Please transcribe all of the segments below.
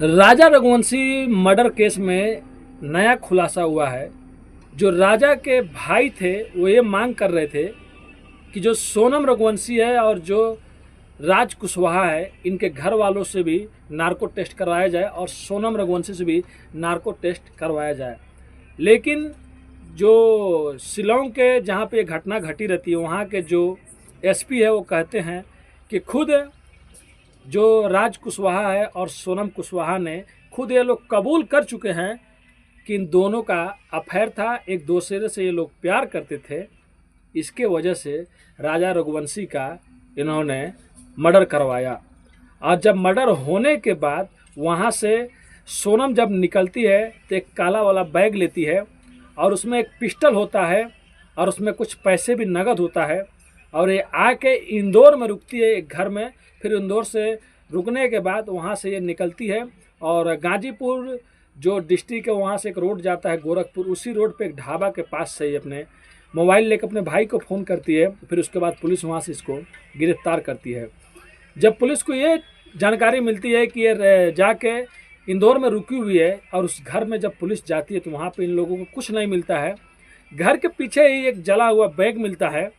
राजा Raghuvanshi murder case में नया खुलासा हुआ है। जो राजा के भाई थे वो ये मांग कर रहे थे कि जो सोनम रघुवंशी है और जो राज कुशवाहा है, इनके घर वालों से भी नार्को टेस्ट करवाया जाए और सोनम रघुवंशी से भी नार्को टेस्ट करवाया जाए। लेकिन जो शिलोंग के जहाँ पे ये घटना घटी रहती है, वहाँ के जो एसपी है वो कहते हैं कि खुद जो राज कुशवाहा है और सोनम कुशवाहा ने खुद ये लोग कबूल कर चुके हैं कि इन दोनों का अफेयर था, एक दूसरे से ये लोग प्यार करते थे। इसके वजह से राजा रघुवंशी का इन्होंने मर्डर करवाया। और जब मर्डर होने के बाद वहाँ से सोनम जब निकलती है तो एक काला वाला बैग लेती है और उसमें एक पिस्टल होता है और उसमें कुछ पैसे भी नगद होता है। और ये आके इंदौर में रुकती है एक घर में। फिर इंदौर से रुकने के बाद वहाँ से ये निकलती है और गाजीपुर जो डिस्ट्रिक्ट है वहाँ से एक रोड जाता है गोरखपुर, उसी रोड पे एक ढाबा के पास से ही अपने मोबाइल लेकर अपने भाई को फ़ोन करती है। फिर उसके बाद पुलिस वहाँ से इसको गिरफ्तार करती है। जब पुलिस को ये जानकारी मिलती है कि ये जाके इंदौर में रुकी हुई है और उस घर में जब पुलिस जाती है तो वहाँ पे इन लोगों को कुछ नहीं मिलता है। घर के पीछे ही एक जला हुआ बैग मिलता है।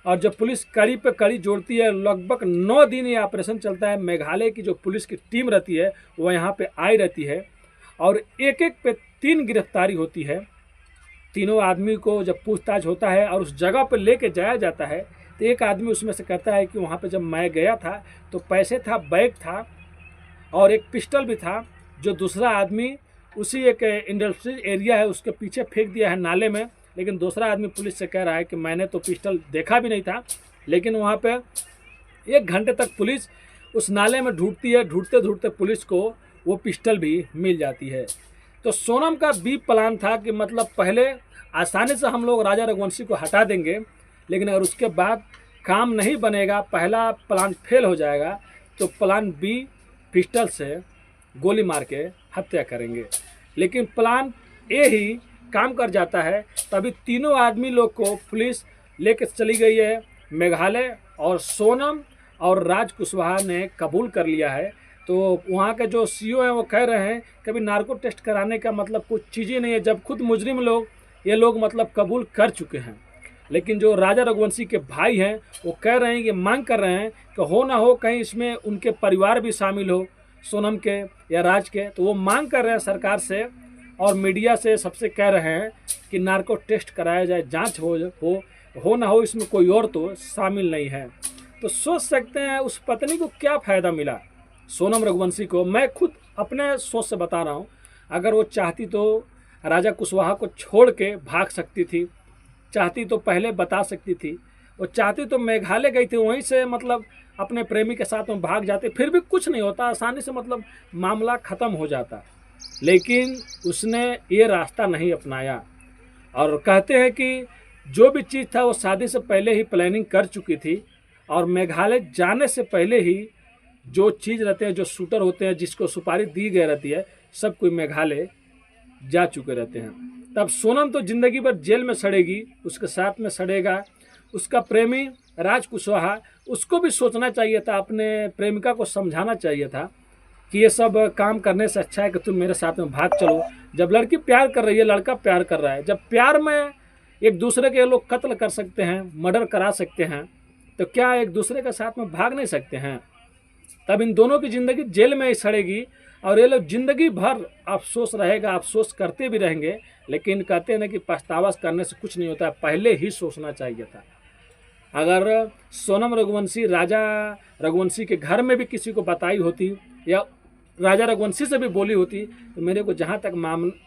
और जब पुलिस कड़ी पे कड़ी जोड़ती है, लगभग 9 दिन ये ऑपरेशन चलता है। मेघालय की जो पुलिस की टीम रहती है वो यहाँ पे आई रहती है और एक एक पे 3 गिरफ्तारी होती है। तीनों आदमी को जब पूछताछ होता है और उस जगह पर लेके जाया जाता है तो एक आदमी उसमें से कहता है कि वहाँ पे जब मैं गया था तो पैसे था, बैग था और एक पिस्टल भी था, जो दूसरा आदमी उसी एक इंडस्ट्रियल एरिया है उसके पीछे फेंक दिया है नाले में। लेकिन दूसरा आदमी पुलिस से कह रहा है कि मैंने तो पिस्टल देखा भी नहीं था। लेकिन वहाँ पे 1 घंटे तक पुलिस उस नाले में ढूंढती है। ढूंढते ढूंढते पुलिस को वो पिस्टल भी मिल जाती है। तो सोनम का बी प्लान था कि मतलब पहले आसानी से हम लोग राजा रघुवंशी को हटा देंगे, लेकिन अगर उसके बाद काम नहीं बनेगा, पहला प्लान फेल हो जाएगा, तो प्लान बी पिस्टल से गोली मार के हत्या करेंगे। लेकिन प्लान ए ही काम कर जाता है। तभी तीनों आदमी लोग को पुलिस लेकर चली गई है मेघालय और सोनम और राज कुशवाहा ने कबूल कर लिया है। तो वहाँ के जो सीईओ हैं वो कह रहे हैं कभी नार्को टेस्ट कराने का मतलब कुछ चीज़ ही नहीं है, जब खुद मुजरिम लोग ये लोग मतलब कबूल कर चुके हैं। लेकिन जो राजा रघुवंशी के भाई हैं वो कह रहे हैं कि मांग कर रहे हैं कि हो ना हो कहीं इसमें उनके परिवार भी शामिल हो, सोनम के या राज के। तो वो मांग कर रहे हैं सरकार से और मीडिया से सबसे कह रहे हैं कि नार्को टेस्ट कराया जाए, जांच हो ना हो इसमें कोई और तो शामिल नहीं है। तो सोच सकते हैं उस पत्नी को क्या फ़ायदा मिला, सोनम रघुवंशी को। मैं खुद अपने सोच से बता रहा हूँ, अगर वो चाहती तो राजा कुशवाहा को छोड़ के भाग सकती थी, चाहती तो पहले बता सकती थी, वो चाहती तो मेघालय गई थी, वहीं से मतलब अपने प्रेमी के साथ में भाग जाते, फिर भी कुछ नहीं होता, आसानी से मतलब मामला ख़त्म हो जाता। लेकिन उसने ये रास्ता नहीं अपनाया और कहते हैं कि जो भी चीज़ था वो शादी से पहले ही प्लानिंग कर चुकी थी। और मेघालय जाने से पहले ही जो चीज़ रहते हैं, जो शूटर होते हैं, जिसको सुपारी दी गई रहती है, सब कोई मेघालय जा चुके रहते हैं। तब सोनम तो ज़िंदगी भर जेल में सड़ेगी, उसके साथ में सड़ेगा उसका प्रेमी राज कुशवाहा। उसको भी सोचना चाहिए था, अपने प्रेमिका को समझाना चाहिए था कि ये सब काम करने से अच्छा है कि तुम मेरे साथ में भाग चलो। जब लड़की प्यार कर रही है, लड़का प्यार कर रहा है, जब प्यार में एक दूसरे के लोग कत्ल कर सकते हैं, मर्डर करा सकते हैं, तो क्या एक दूसरे के साथ में भाग नहीं सकते हैं? तब इन दोनों की ज़िंदगी जेल में ही सड़ेगी और ये लोग ज़िंदगी भर अफसोस रहेगा, अफसोस करते भी रहेंगे। लेकिन कहते हैं ना कि पछतावा करने से कुछ नहीं होता है, पहले ही सोचना चाहिए था। अगर सोनम रघुवंशी राजा रघुवंशी के घर में भी किसी को बताई होती या राजा रघुवंशी से भी बोली होती, तो मेरे को जहाँ तक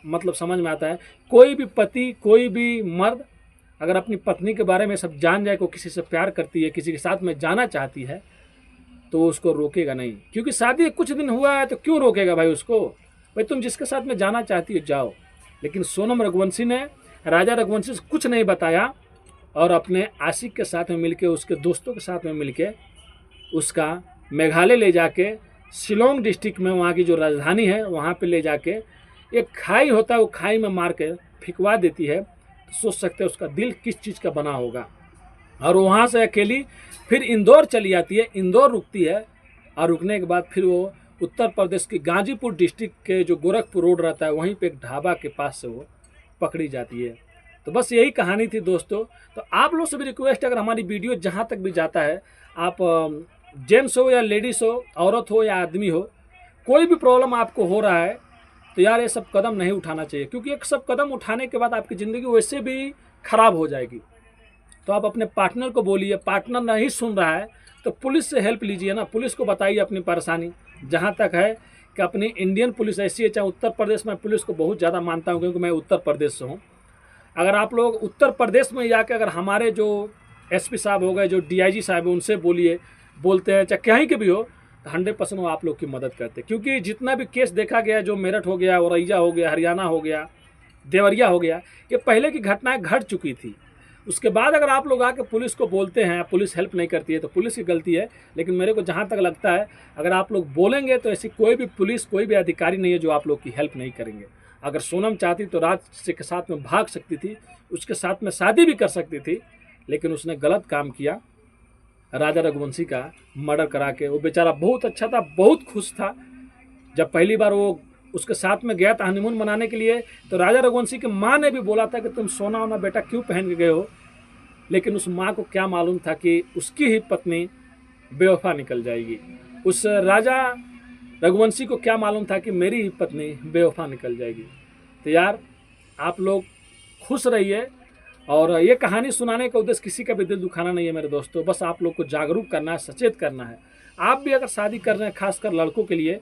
मतलब समझ में आता है, कोई भी पति, कोई भी मर्द अगर अपनी पत्नी के बारे में सब जान जाए, को किसी से प्यार करती है, किसी के साथ में जाना चाहती है, तो उसको रोकेगा नहीं। क्योंकि शादी कुछ दिन हुआ है तो क्यों रोकेगा भाई उसको? भाई तुम जिसके साथ में जाना चाहती हो जाओ। लेकिन सोनम रघुवंशी ने राजा रघुवंशी से कुछ नहीं बताया और अपने आशिक के साथ में मिलके, उसके दोस्तों के साथ में मिलके उसका मेघालय ले जाके शिलोंग डिस्ट्रिक्ट में, वहाँ की जो राजधानी है, वहाँ पे ले जाके एक खाई होता है, वो खाई में मार के फिकवा देती है। तो सोच सकते हैं उसका दिल किस चीज़ का बना होगा। और वहाँ से अकेली फिर इंदौर चली जाती है, इंदौर रुकती है और रुकने के बाद फिर वो उत्तर प्रदेश के गाजीपुर डिस्ट्रिक्ट के जो गोरखपुर रोड रहता है वहीं पे एक ढाबा के पास से वो पकड़ी जाती है। तो बस यही कहानी थी दोस्तों। तो आप लोग से भी रिक्वेस्ट, अगर हमारी वीडियो जहाँ तक भी जाता है, आप जेंट्स हो या लेडीज़ हो, औरत हो या आदमी हो, कोई भी प्रॉब्लम आपको हो रहा है तो यार ये सब कदम नहीं उठाना चाहिए, क्योंकि एक सब कदम उठाने के बाद आपकी ज़िंदगी वैसे भी ख़राब हो जाएगी। तो आप अपने पार्टनर को बोलिए, पार्टनर नहीं सुन रहा है तो पुलिस से हेल्प लीजिए ना, पुलिस को बताइए अपनी परेशानी। जहाँ तक है कि अपनी इंडियन पुलिस ऐसी है, चाहे उत्तर प्रदेश में पुलिस को बहुत ज़्यादा मानता हूँ क्योंकि मैं उत्तर प्रदेश से हूँ। अगर आप लोग उत्तर प्रदेश में जाकर अगर हमारे जो एसपी साहब हो गए, जो डीआईजी साहब है, उनसे बोलते हैं, चाहे कहीं के भी हो, तो 100% वो आप लोग की मदद करते हैं। क्योंकि जितना भी केस देखा गया, जो मेरठ हो गया, औरैया हो गया, हरियाणा हो गया, देवरिया हो गया, ये पहले की घटनाएं घट चुकी थी। उसके बाद अगर आप लोग आके पुलिस को बोलते हैं, पुलिस हेल्प नहीं करती है, तो पुलिस की गलती है। लेकिन मेरे को जहाँ तक लगता है, अगर आप लोग बोलेंगे तो ऐसी कोई भी पुलिस, कोई भी अधिकारी नहीं है जो आप लोग की हेल्प नहीं करेंगे। अगर सोनम चाहती तो राज के साथ में भाग सकती थी, उसके साथ में शादी भी कर सकती थी, लेकिन उसने गलत काम किया। राजा रघुवंशी का मर्डर करा के। वो बेचारा बहुत अच्छा था, बहुत खुश था। जब पहली बार वो उसके साथ में गया था हनीमून मनाने के लिए, तो राजा रघुवंशी की माँ ने भी बोला था कि तुम सोना वोना बेटा क्यों पहन के गए हो। लेकिन उस माँ को क्या मालूम था कि उसकी ही पत्नी बेवफा निकल जाएगी। उस राजा रघुवंशी को क्या मालूम था कि मेरी ही पत्नी बेवफा निकल जाएगी। तो यार आप लोग खुश रहिए। और ये कहानी सुनाने का उद्देश्य किसी का भी दिल दुखाना नहीं है मेरे दोस्तों, बस आप लोग को जागरूक करना है, सचेत करना है। आप भी अगर शादी कर रहे हैं, खासकर लड़कों के लिए,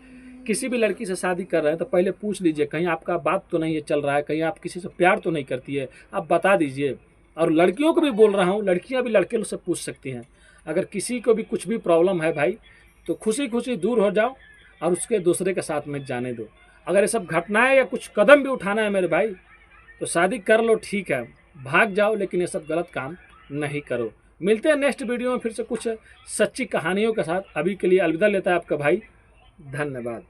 किसी भी लड़की से शादी कर रहे हैं तो पहले पूछ लीजिए कहीं आपका बात तो नहीं है चल रहा है, कहीं आप किसी से प्यार तो नहीं करती है, आप बता दीजिए। और लड़कियों को भी बोल रहा हूँ, लड़कियाँ भी लड़के से पूछ सकती हैं। अगर किसी को भी कुछ भी प्रॉब्लम है भाई, तो खुशी खुशी दूर हो जाओ और उसके दूसरे के साथ में जाने दो। अगर ये सब घटनाएं या कुछ कदम भी उठाना है मेरे भाई, तो शादी कर लो, ठीक है, भाग जाओ, लेकिन ये सब गलत काम नहीं करो। मिलते हैं नेक्स्ट वीडियो में फिर से कुछ सच्ची कहानियों के साथ। अभी के लिए अलविदा लेता है आपका भाई। धन्यवाद।